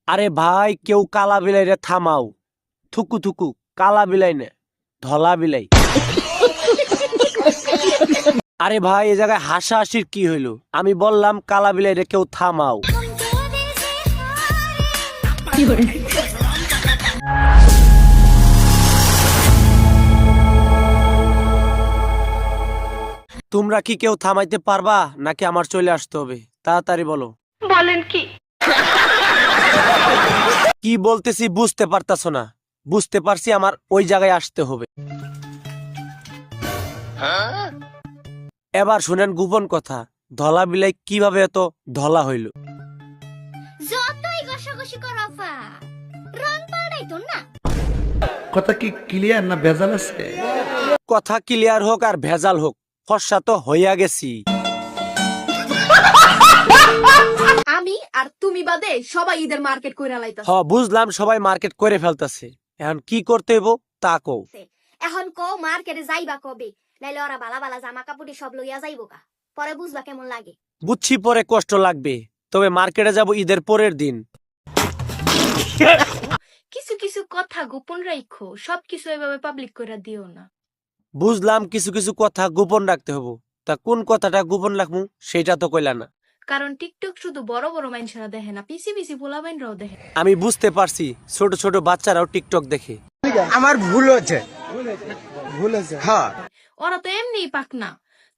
আরে ভাই কেউ কালা বিলাই রে থামাও। থুকু থুকু কালা বিলাই নে, ধলা বিলাই। আরে ভাই এ জায়গায় হাসাহাসির কি হইলো? আমি বললাম কালা বিলাই রে কেউ থামাও। তোমরা কি কেউ থামাইতে পারবা নাকি আমার চলে আসতে হবে? তাড়াতাড়ি বলো। বলেন কি? কি বলতেছি বুঝতে পারতাছো না? বুঝতে পারছি, আমার ওই জায়গায় আসতে হবে। এবার শুনেন গোপন কথা, ধলা বিলাই কিভাবে এত ধলা হইল। যতই ঘষাঘষি করো রং পাল্টাই তো না। কথা কি ক্লিয়ার না ভেজাল আছে? কথা ক্লিয়ার হোক আর ভেজাল হোক, ফর্সা তো হইয়া গেছি। আমি আর তুমি বাদে সবাই ঈদের মার্কেট কইরা লাইতাছে। বুঝলাম সবাই মার্কেট করে ফেলতেছে, এখন কি করতে হইব তা কও। এখন কও মার্কেটে যাইবা কবে? নাইলে ওরা বালা বালা জামা কাপড় সব লইয়া যাইবো কা, পরে বুঝবা কেমন লাগে। বুঝছি পরে কষ্ট লাগবে, তবে মার্কেটে যাব ঈদের পরের দিন। কিছু কিছু কথা গোপন রাখো, সবকিছু এভাবে পাবলিক করে দিও না। বুঝলাম কিছু কিছু কথা গোপন রাখতে হবো, তা কোন কথাটা গোপন রাখবো সেটা তো কইলা না। কারণ টিকটক শুধু বড় বড় মানুষরা দেখে না, পিসি পিসি পোলাবাইনরাও দেখে। আমি বুঝতে পারছি, ছোট ছোট বাচ্চারাও টিকটক দেখে। আমার ভুল হচ্ছে, হ্যাঁ। ওরা তো এমনিই পাকনা।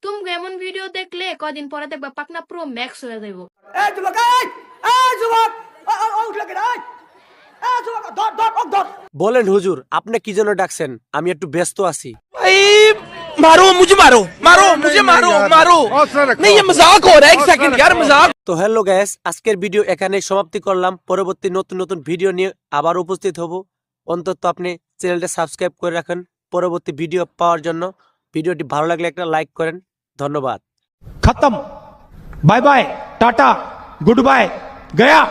তুমি এমন ভিডিও দেখলে কদিন পরে দেখবা পাকনা প্রো ম্যাক্স হয়ে যাইব। বলেন হুজুর, আপনি কি জন্য ডাকছেন? আমি একটু ব্যস্ত আছি। मारो मुझे, मारो मारो मुझे, मारो मारो। नहीं ये मजाक हो रहा है, एक सेकंड यार मजाक। তো হ্যালো গাইস, আজকের ভিডিও এখানেই সমাপ্তি করলাম। পরবর্তী নতুন নতুন ভিডিও নিয়ে আবার উপস্থিত হব। অন্তত আপনি চ্যানেলটা সাবস্ক্রাইব করে রাখেন পরবর্তী ভিডিও পাওয়ার জন্য। ভিডিওটি ভালো লাগলে একটা লাইক করেন। ধন্যবাদ। खत्म, bye bye, tata, good bye, गया।